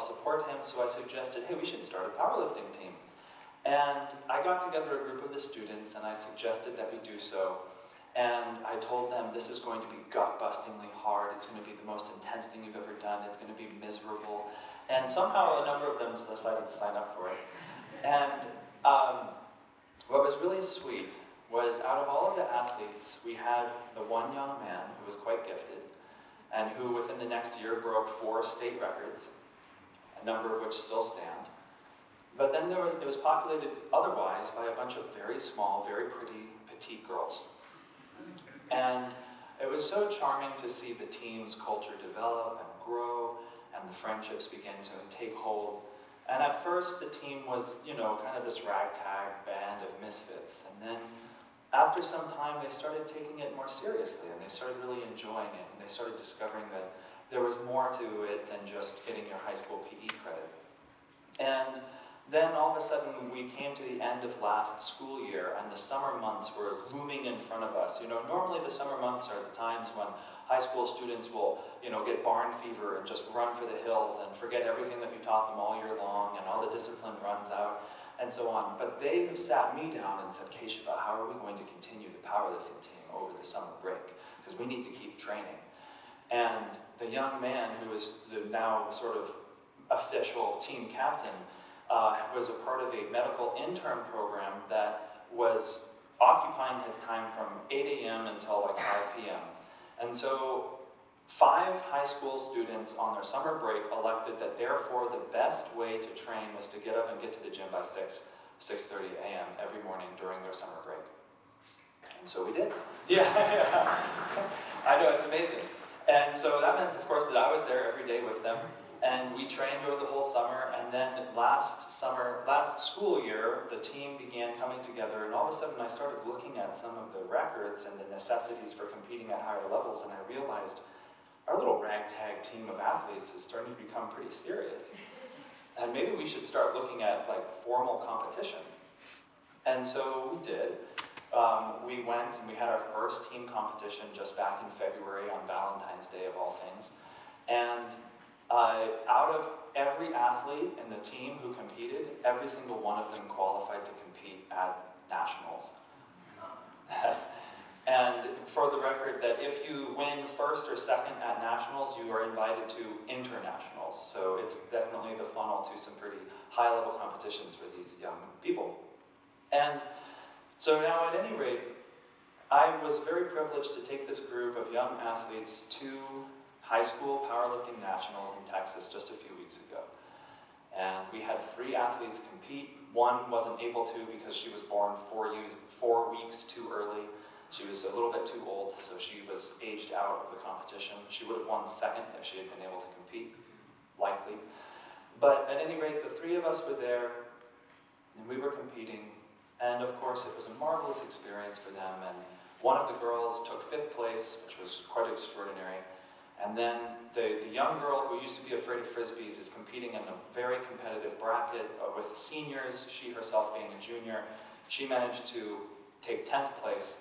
help support him, so I suggested, hey, we should start a powerlifting team. And I got together a group of the students and I suggested that we do so. And I told them this is going to be gut-bustingly hard, it's going to be the most intense thing you've ever done, it's going to be miserable. And somehow a number of them decided to sign up for it. And what was really sweet was out of all of the athletes, we had the one young man who was quite gifted and who within the next year broke 4 state records, a number of which still stand. But then it was populated otherwise by a bunch of very small, very pretty, petite girls. And it was so charming to see the team's culture develop and grow, and the friendships begin to take hold. And at first the team was, you know, kind of this ragtag band of misfits. And then after some time they started taking it more seriously and they started really enjoying it, and they started discovering that there was more to it than just getting your high school PE credit. And then all of a sudden we came to the end of last school year and the summer months were looming in front of us. You know, normally the summer months are the times when high school students will, you know, get barn fever and just run for the hills and forget everything that you taught them all year long, and all the discipline runs out and so on. But they sat me down and said, Keshava, how are we going to continue the powerlifting team over the summer break? Because we need to keep training. And the young man who is the now sort of official team captain was a part of a medical intern program that was occupying his time from 8 a.m. until like 5 p.m. And so 5 high school students on their summer break elected that therefore the best way to train was to get up and get to the gym by 6:30 a.m. every morning during their summer break. And so we did. Yeah. I know, it's amazing. And so that meant, of course, that I was there every day with them. And we trained over the whole summer, and then last school year, the team began coming together, and all of a sudden I started looking at some of the records and the necessities for competing at higher levels, and I realized our little ragtag team of athletes is starting to become pretty serious. And maybe we should start looking at like formal competition. And so we did. We went and we had our first team competition just back in February on Valentine's Day of all things. And out of every athlete in the team who competed, every single one of them qualified to compete at nationals. And for the record, that if you win first or second at nationals, you are invited to internationals. So it's definitely the funnel to some pretty high-level competitions for these young people. And so now at any rate, I was very privileged to take this group of young athletes to high school powerlifting nationals in Texas just a few weeks ago. And we had 3 athletes compete. One wasn't able to because she was born 4 weeks too early. She was a little bit too old, so she was aged out of the competition. She would have won second if she had been able to compete, likely. But at any rate, the 3 of us were there, and we were competing. And of course, it was a marvelous experience for them. And one of the girls took 5th place, which was quite extraordinary. And then the young girl who used to be afraid of Frisbees is competing in a very competitive bracket with seniors, she herself being a junior. She managed to take 10th place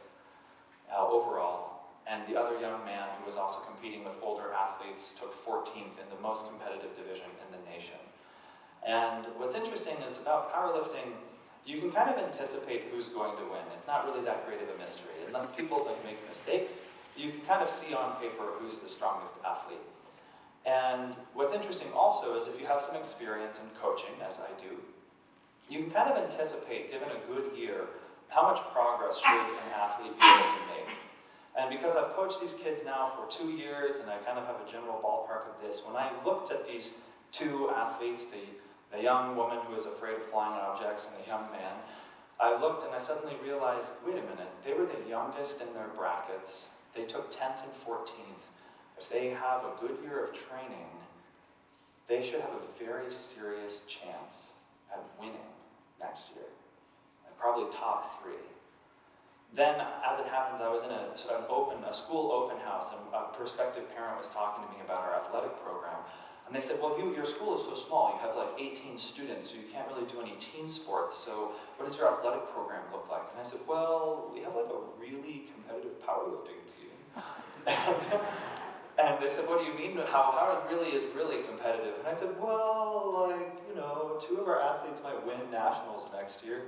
overall. And the other young man who was also competing with older athletes took 14th in the most competitive division in the nation. And what's interesting is about powerlifting, you can kind of anticipate who's going to win. It's not really that great of a mystery. Unless people make mistakes, you can kind of see on paper who's the strongest athlete. And what's interesting also is if you have some experience in coaching, as I do, you can kind of anticipate, given a good year, how much progress should an athlete be able to make. And because I've coached these kids now for 2 years, and I kind of have a general ballpark of this, when I looked at these 2 athletes, the young woman who was afraid of flying objects and the young man, I looked and I suddenly realized, wait a minute, they were the youngest in their brackets. They took 10th and 14th. If they have a good year of training, they should have a very serious chance at winning next year, and probably top 3. Then, as it happens, I was in a school open house, and a prospective parent was talking to me about our athletic program. And they said, well, your school is so small, you have like 18 students, so you can't really do any team sports, so what does your athletic program look like? And I said, well, we have like a really competitive powerlifting team. And they said, what do you mean, how it really is really competitive? And I said, well, like, you know, 2 of our athletes might win nationals next year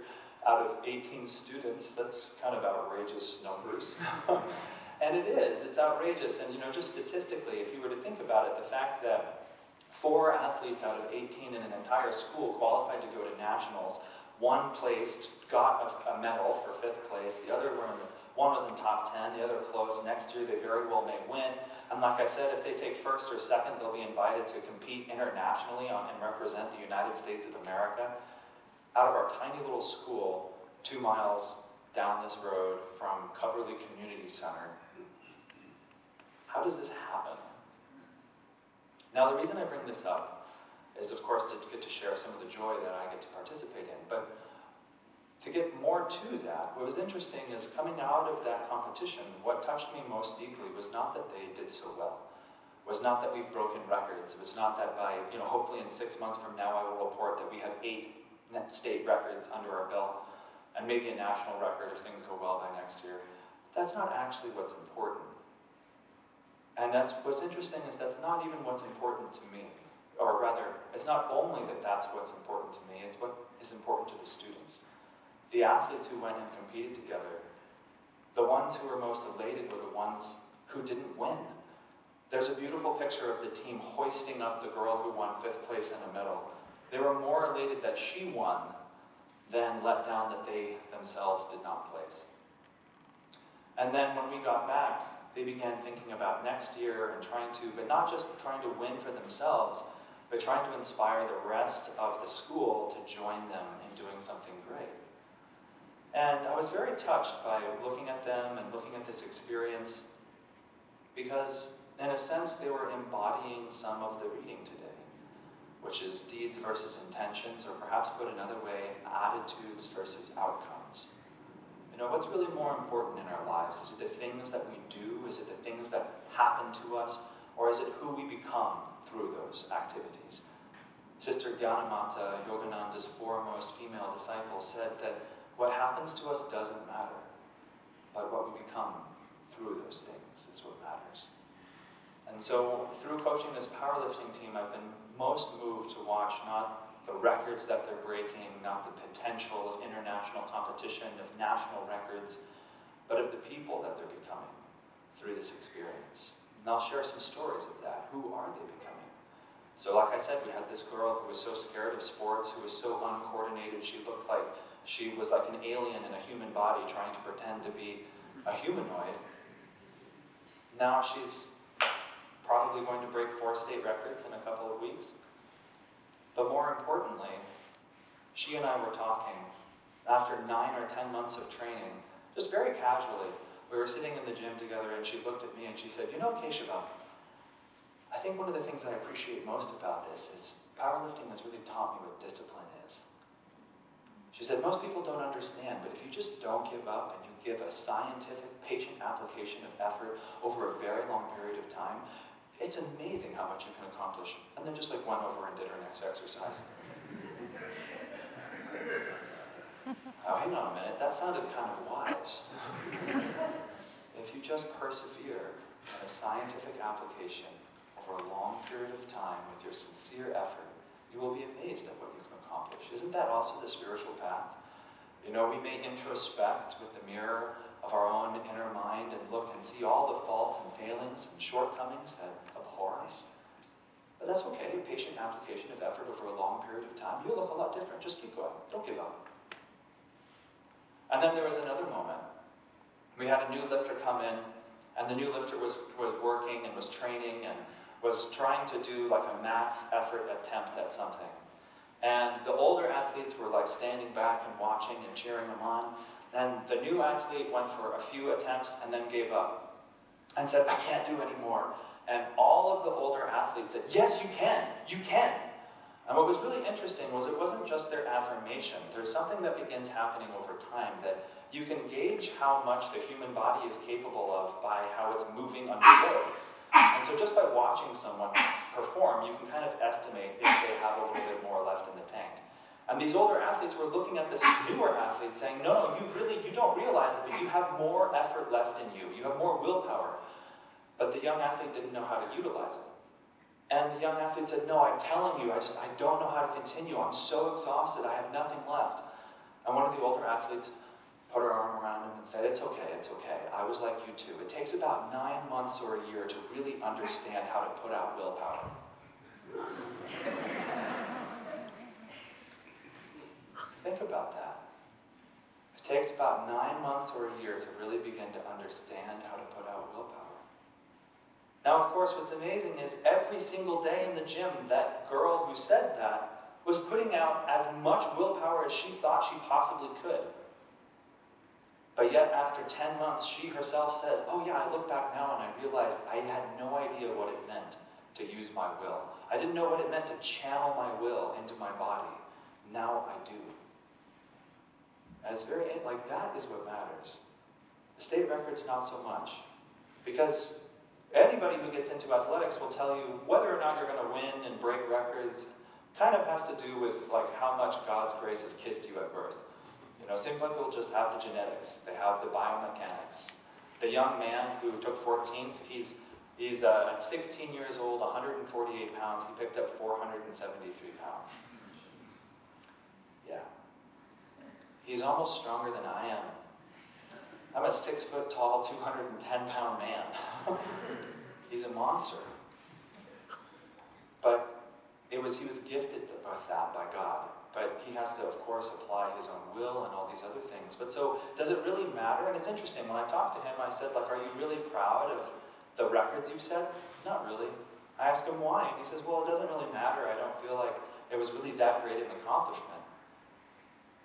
out of 18 students. That's kind of outrageous numbers. And it is, it's outrageous. And, you know, just statistically, if you were to think about it, the fact that 4 athletes out of 18 in an entire school qualified to go to nationals, 1 placed, got a medal for 5th place, the other one was in top 10, the other close. Next year they very well may win. And like I said, if they take 1st or 2nd, they'll be invited to compete internationally and represent the United States of America. Out of our tiny little school, 2 miles down this road from Cubberley Community Center. How does this happen? Now the reason I bring this up is, of course, to get to share some of the joy that I get to participate in. But to get more to that, what was interesting is coming out of that competition, what touched me most deeply was not that they did so well, was not that we've broken records, it was not that by, you know, hopefully in 6 months from now I will report that we have 8 state records under our belt, and maybe a national record if things go well by next year. That's not actually what's important. And that's what's interesting is that's not even what's important to me. Or rather, it's not only that that's what's important to me, it's what is important to the students. The athletes who went and competed together, the ones who were most elated were the ones who didn't win. There's a beautiful picture of the team hoisting up the girl who won 5th place and a medal. They were more elated that she won than let down that they themselves did not place. And then when we got back, they began thinking about next year and trying to, but not just trying to win for themselves, but trying to inspire the rest of the school to join them in doing something great. And I was very touched by looking at them and looking at this experience because, in a sense, they were embodying some of the reading today, which is deeds versus intentions, or perhaps put another way, attitudes versus outcomes. You know, what's really more important in our lives? Is it the things that we do? Is it the things that happen to us? Or is it who we become through those activities? Sister Gyanamata, Yogananda's foremost female disciple, said that what happens to us doesn't matter, but what we become through those things is what matters. And so through coaching this powerlifting team, I've been most moved to watch not the records that they're breaking, not the potential of international competition, of national records, but of the people that they're becoming through this experience. And I'll share some stories of that. Who are they becoming? So like I said, we had this girl who was so scared of sports, who was so uncoordinated, she looked like she was like an alien in a human body trying to pretend to be a humanoid. Now she's probably going to break 4 state records in a couple of weeks. But more importantly, she and I were talking after 9 or 10 months of training, just very casually. We were sitting in the gym together and she looked at me and she said, you know, Keshava, I think one of the things I appreciate most about this is powerlifting has really taught me what discipline is. She said, most people don't understand, but if you just don't give up and you give a scientific, patient application of effort over a very long period of time, it's amazing how much you can accomplish. And then just like went over and did her next exercise. Oh, hang on a minute, that sounded kind of wise. If you just persevere in a scientific application over a long period of time with your sincere effort, you will be amazed at what you can accomplish. Isn't that also the spiritual path? You know, we may introspect with the mirror of our own inner mind and look and see all the faults and failings and shortcomings that abhor us. But that's okay, a patient application of effort over a long period of time, you'll look a lot different. Just keep going, don't give up. And then there was another moment. We had a new lifter come in, and the new lifter was working and was training and was trying to do like a max effort attempt at something. And the older athletes were like standing back and watching and cheering him on. And the new athlete went for a few attempts and then gave up and said, I can't do any more. And all of the older athletes said, yes, you can, you can. And what was really interesting was it wasn't just their affirmation. There's something that begins happening over time that you can gauge how much the human body is capable of by how it's moving under load. And so just by watching someone perform, you can kind of estimate if they have a little bit more left in the tank. And these older athletes were looking at this newer athlete saying, no, you don't realize it, but you have more effort left in you. You have more willpower. But the young athlete didn't know how to utilize it. And the young athlete said, no, I'm telling you, I don't know how to continue. I'm so exhausted, I have nothing left. And one of the older athletes put her arm around him and said, it's okay, it's okay. I was like you too. It takes about 9 months or a year to really understand how to put out willpower. Think about that. It takes about 9 months or a year to really begin to understand how to put out willpower. Now, of course, what's amazing is every single day in the gym, that girl who said that was putting out as much willpower as she thought she possibly could. But yet, after 10 months, she herself says, oh yeah, I look back now and I realized I had no idea what it meant to use my will. I didn't know what it meant to channel my will into my body. Now I do. And it's very, like, that is what matters. The state record's not so much. Because anybody who gets into athletics will tell you whether or not you're going to win and break records kind of has to do with like how much God's grace has kissed you at birth. You know, some people just have the genetics. They have the biomechanics. The young man who took 14th, he's at 16 years old, 148 pounds. He picked up 473 pounds. Yeah. He's almost stronger than I am. I'm a 6 foot tall, 210 pound man. He's a monster. But he was gifted with that by God. But he has to, of course, apply his own will and all these other things. But so, does it really matter? And it's interesting, when I talked to him, I said, like, are you really proud of the records you've set? Not really. I asked him why, and he says, well, it doesn't really matter. I don't feel like it was really that great of an accomplishment.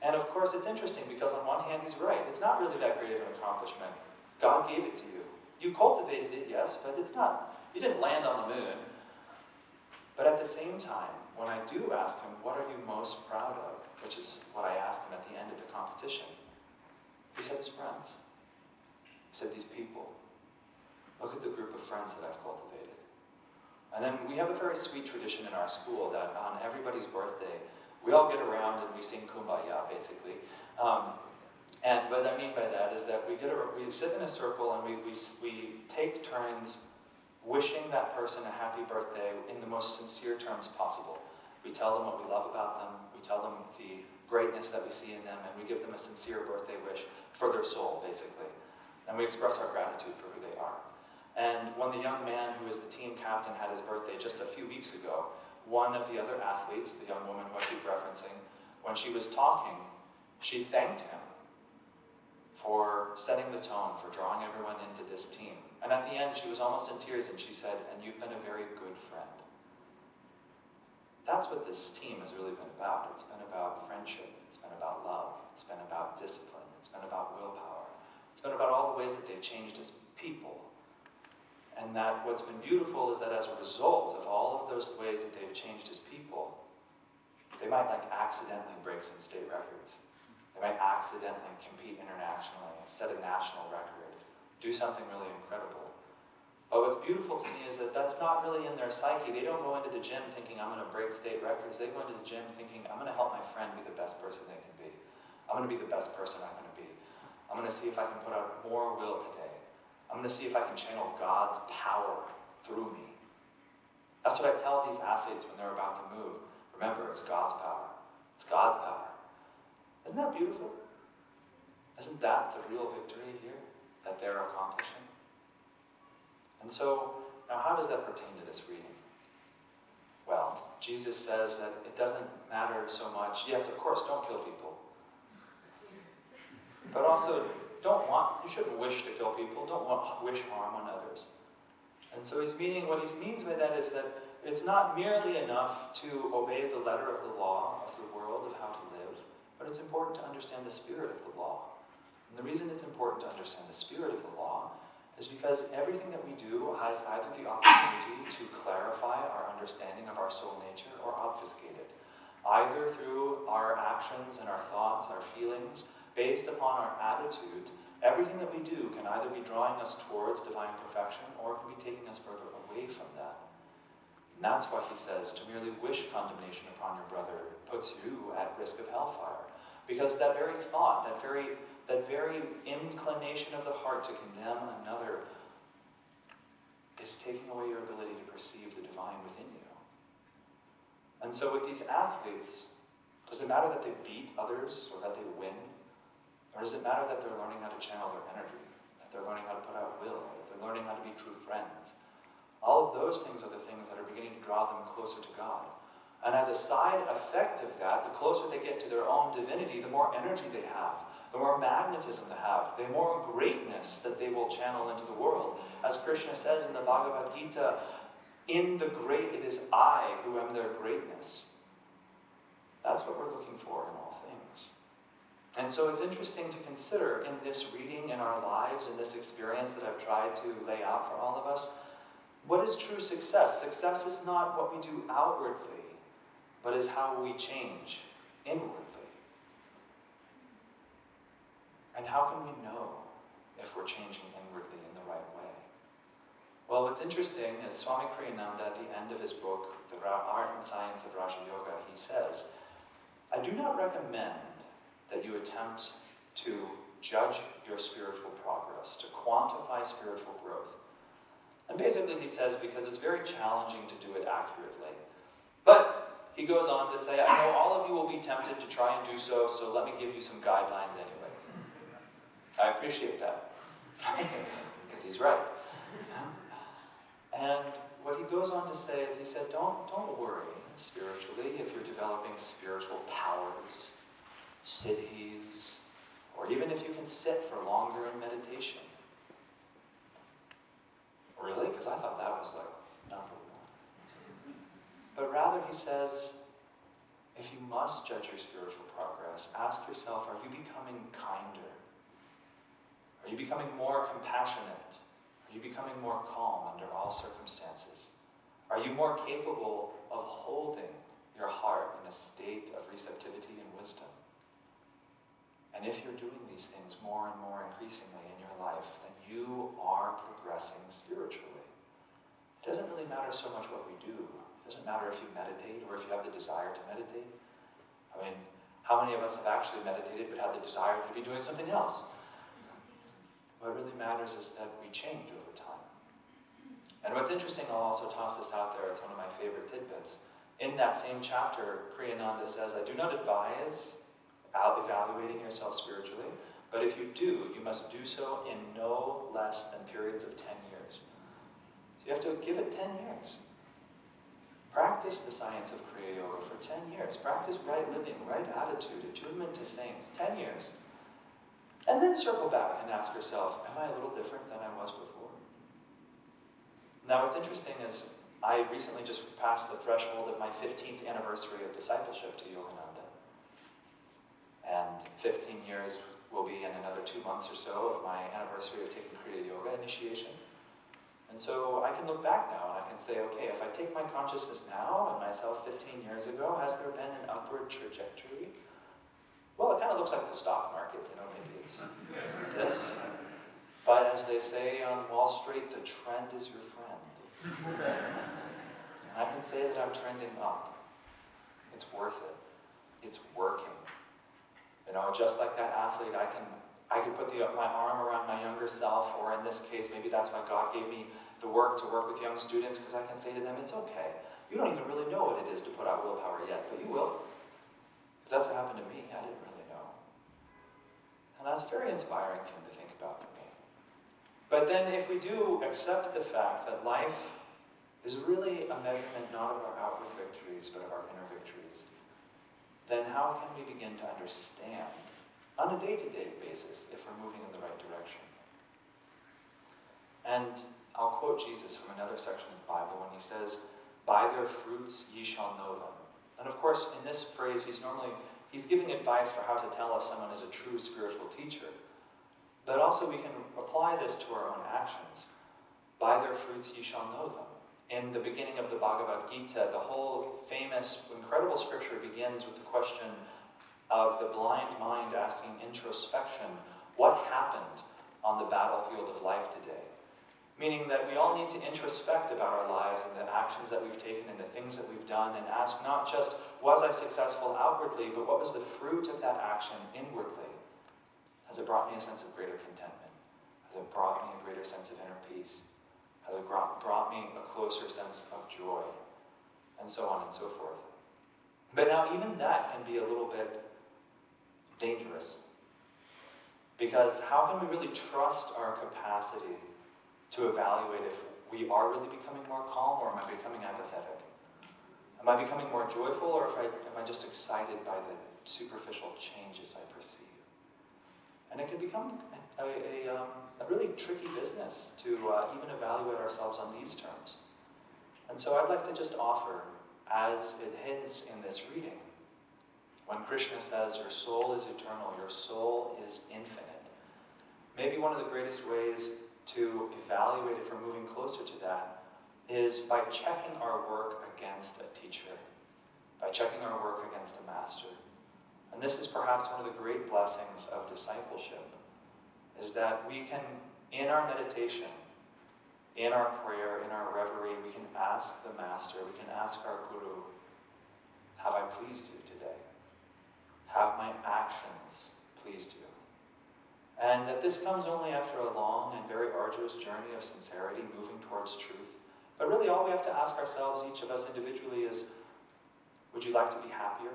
And of course, it's interesting, because on one hand, he's right. It's not really that great of an accomplishment. God gave it to you. You cultivated it, yes, but it's not, you didn't land on the moon. But at the same time, when I do ask him, what are you most proud of? Which is what I asked him at the end of the competition. He said his friends. He said these people. Look at the group of friends that I've cultivated. And then we have a very sweet tradition in our school that on everybody's birthday, we all get around and we sing Kumbaya, basically. And what I mean by that is that we sit in a circle and we take turns wishing that person a happy birthday in the most sincere terms possible. We tell them what we love about them, we tell them the greatness that we see in them, and we give them a sincere birthday wish for their soul, basically. And we express our gratitude for who they are. And when the young man who is the team captain had his birthday just a few weeks ago, one of the other athletes, the young woman who I keep referencing, when she was talking, she thanked him for setting the tone, for drawing everyone into this team. And at the end, she was almost in tears, and she said, and you've been a very good friend. That's what this team has really been about. It's been about friendship. It's been about love. It's been about discipline. It's been about willpower. It's been about all the ways that they've changed as people. And that what's been beautiful is that as a result of all of those ways that they've changed as people, they might like accidentally break some state records. They might accidentally compete internationally, set a national record, do something really incredible. But what's beautiful to me is that that's not really in their psyche. They don't go into the gym thinking, I'm going to break state records. They go into the gym thinking, I'm going to help my friend be the best person they can be. I'm going to be the best person I'm going to be. I'm going to see if I can put out more will today. I'm going to see if I can channel God's power through me. That's what I tell these athletes when they're about to move. Remember, it's God's power. It's God's power. Isn't that beautiful? Isn't that the real victory here that they're accomplishing? And so, now how does that pertain to this reading? Well, Jesus says that it doesn't matter so much. Yes, of course, don't kill people. But also, you shouldn't wish to kill people. Don't wish harm on others. And so what he means by that is that it's not merely enough to obey the letter of the law of the world of how to live, but it's important to understand the spirit of the law. And the reason it's important to understand the spirit of the law is because everything that we do has either the opportunity to clarify our understanding of our soul nature or obfuscate it, either through our actions and our thoughts, our feelings, based upon our attitude. Everything that we do can either be drawing us towards divine perfection or it can be taking us further away from that. And that's why he says to merely wish condemnation upon your brother puts you at risk of hellfire. Because that very thought, that very inclination of the heart to condemn another is taking away your ability to perceive the divine within you. And so with these athletes, does it matter that they beat others or that they win? Or does it matter that they're learning how to channel their energy, that they're learning how to put out will, that they're learning how to be true friends? All of those things are the things that are beginning to draw them closer to God. And as a side effect of that, the closer they get to their own divinity, the more energy they have, the more magnetism they have, the more greatness that they will channel into the world. As Krishna says in the Bhagavad Gita, in the great it is I who am their greatness. That's what we're looking for in all things. And so it's interesting to consider in this reading, in our lives, in this experience that I've tried to lay out for all of us, what is true success? Success is not what we do outwardly, but is how we change inwardly. And how can we know if we're changing inwardly in the right way? Well, what's interesting is Swami Kriyananda, at the end of his book, The Art and Science of Raja Yoga, he says, I do not recommend that you attempt to judge your spiritual progress, to quantify spiritual growth. And basically he says, because it's very challenging to do it accurately. But he goes on to say, I know all of you will be tempted to try and do so, so let me give you some guidelines anyway. I appreciate that, because he's right. And what he goes on to say is, he said, don't worry spiritually if you're developing spiritual powers, siddhis, or even if you can sit for longer in meditation. Really? Because I thought that was like number one. But rather he says, if you must judge your spiritual progress, ask yourself, are you becoming kinder? Are you becoming more compassionate? Are you becoming more calm under all circumstances? Are you more capable of holding your heart in a state of receptivity and wisdom? And if you're doing these things more and more increasingly in your life, then you are progressing spiritually. It doesn't really matter so much what we do. It doesn't matter if you meditate or if you have the desire to meditate. I mean, how many of us have actually meditated but had the desire to be doing something else? What really matters is that we change over time. And what's interesting, I'll also toss this out there, it's one of my favorite tidbits. In that same chapter, Kriyananda says, I do not advise evaluating yourself spiritually, but if you do, you must do so in no less than periods of 10 years. So you have to give it 10 years. Practice the science of Kriya Yoga for 10 years. Practice right living, right attitude, attunement to saints, 10 years. And then circle back and ask yourself, am I a little different than I was before? Now what's interesting is I recently just passed the threshold of my 15th anniversary of discipleship to Yogananda. And 15 years will be in another 2 months or so of my anniversary of taking Kriya Yoga initiation. And so I can look back now and I can say, okay, if I take my consciousness now and myself 15 years ago, has there been an upward trajectory? Well, it kind of looks like the stock market, you know, maybe it's this. But as they say on Wall Street, the trend is your friend. And I can say that I'm trending up. It's worth it. It's working. You know, just like that athlete, I could put my arm around my younger self, or in this case, maybe that's why God gave me the work to work with young students, because I can say to them, it's okay. You don't even really know what it is to put out willpower yet, but you will. Because that's what happened to me. I didn't really know. And that's very inspiring thing to think about for me. But then if we do accept the fact that life is really a measurement not of our outward victories, but of our inner victories, then how can we begin to understand on a day-to-day basis if we're moving in the right direction? And I'll quote Jesus from another section of the Bible when he says, by their fruits ye shall know them. And of course, in this phrase, he's giving advice for how to tell if someone is a true spiritual teacher. But also we can apply this to our own actions. By their fruits ye shall know them. In the beginning of the Bhagavad Gita, the whole famous, incredible scripture begins with the question of the blind mind asking introspection, what happened on the battlefield of life today? Meaning that we all need to introspect about our lives and the actions that we've taken and the things that we've done, and ask not just, was I successful outwardly, but what was the fruit of that action inwardly? Has it brought me a sense of greater contentment? Has it brought me a greater sense of inner peace? Has it brought me a closer sense of joy? And so on and so forth. But now even that can be a little bit dangerous. Because how can we really trust our capacity to evaluate if we are really becoming more calm, or am I becoming apathetic? Am I becoming more joyful, or am I just excited by the superficial changes I perceive? And it can become a really tricky business to even evaluate ourselves on these terms. And so I'd like to just offer, as it hints in this reading, when Krishna says, your soul is eternal, your soul is infinite, maybe one of the greatest ways to evaluate if we're moving closer to that is by checking our work against a teacher, by checking our work against a master. And this is perhaps one of the great blessings of discipleship, is that we can, in our meditation, in our prayer, in our reverie, we can ask the master, we can ask our guru, have I pleased you today? Have my actions pleased you? And that this comes only after a long and very arduous journey of sincerity, moving towards truth. But really all we have to ask ourselves, each of us individually, is, would you like to be happier?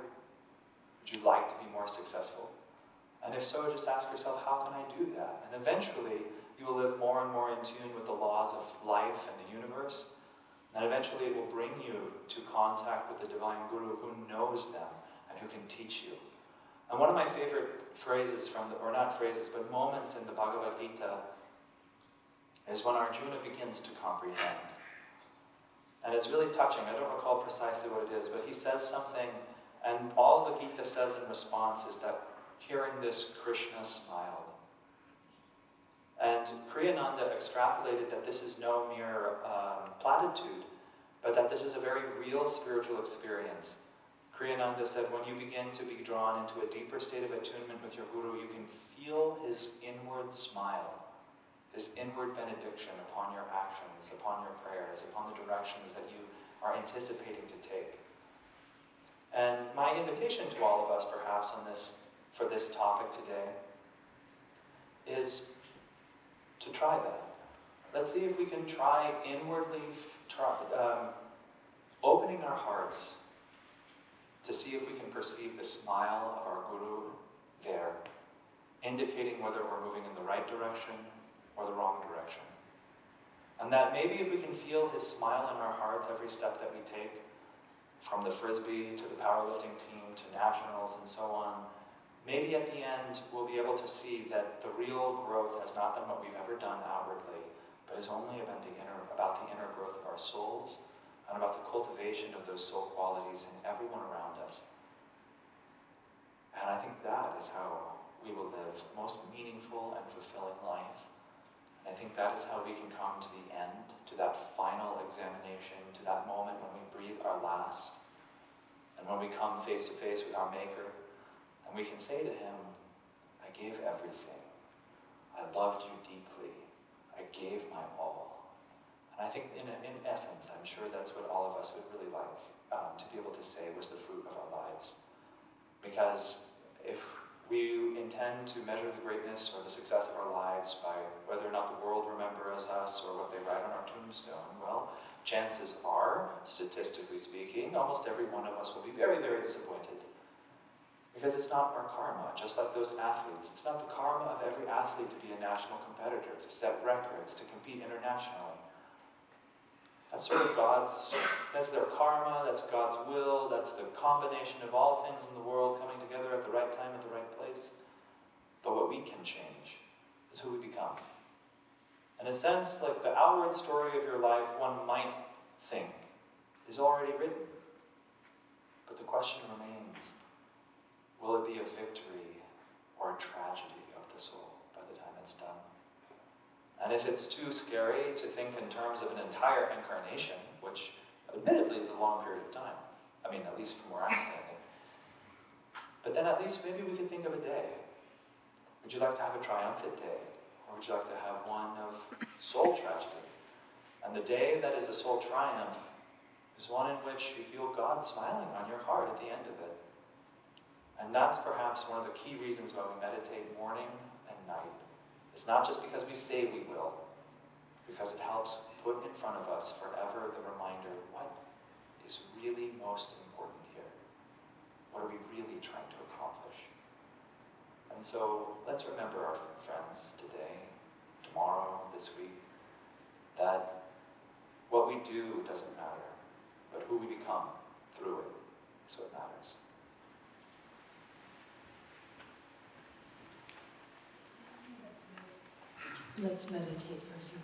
Would you like to be more successful? And if so, just ask yourself, how can I do that? And eventually, you will live more and more in tune with the laws of life and the universe. And eventually it will bring you to contact with the Divine Guru who knows them and who can teach you. And one of my favorite phrases or not phrases, but moments in the Bhagavad Gita is when Arjuna begins to comprehend. And it's really touching. I don't recall precisely what it is, but he says something, and all the Gita says in response is that hearing this, Krishna smiled. And Kriyananda extrapolated that this is no mere platitude, but that this is a very real spiritual experience. Kriyananda said, when you begin to be drawn into a deeper state of attunement with your Guru, you can feel his inward smile, his inward benediction upon your actions, upon your prayers, upon the directions that you are anticipating to take. And my invitation to all of us, perhaps, for this topic today, is to try that. Let's see if we can try inwardly, opening our hearts to see if we can perceive the smile of our Guru there, indicating whether we're moving in the right direction or the wrong direction. And that maybe if we can feel his smile in our hearts every step that we take, from the Frisbee to the powerlifting team to nationals and so on, maybe at the end we'll be able to see that the real growth has not been what we've ever done outwardly, but is only about the inner growth of our souls, and about the cultivation of those soul qualities in everyone around us. And I think that is how we will live a most meaningful and fulfilling life. And I think that is how we can come to the end, to that final examination, to that moment when we breathe our last, and when we come face to face with our Maker, and we can say to him, I gave everything. I loved you deeply. I gave my all. And I think in essence, I'm sure that's what all of us would really like to be able to say was the fruit of our lives. Because if we intend to measure the greatness or the success of our lives by whether or not the world remembers us or what they write on our tombstone, well, chances are, statistically speaking, almost every one of us will be very, very disappointed. Because it's not our karma, just like those athletes. It's not the karma of every athlete to be a national competitor, to set records, to compete internationally. That's sort of that's their karma, that's God's will, that's the combination of all things in the world coming together at the right time, at the right place. But what we can change is who we become. In a sense, like the outward story of your life, one might think, is already written. But the question remains, will it be a victory or a tragedy of the soul by the time it's done? And if it's too scary to think in terms of an entire incarnation, which admittedly is a long period of time, I mean, at least from where I'm standing, but then at least maybe we could think of a day. Would you like to have a triumphant day? Or would you like to have one of soul tragedy? And the day that is a soul triumph is one in which you feel God smiling on your heart at the end of it. And that's perhaps one of the key reasons why we meditate morning and night. It's not just because we say we will, because it helps put in front of us forever the reminder, what is really most important here? What are we really trying to accomplish? And so let's remember our friends today, tomorrow, this week, that what we do doesn't matter, but who we become through it is what matters. Let's meditate for a few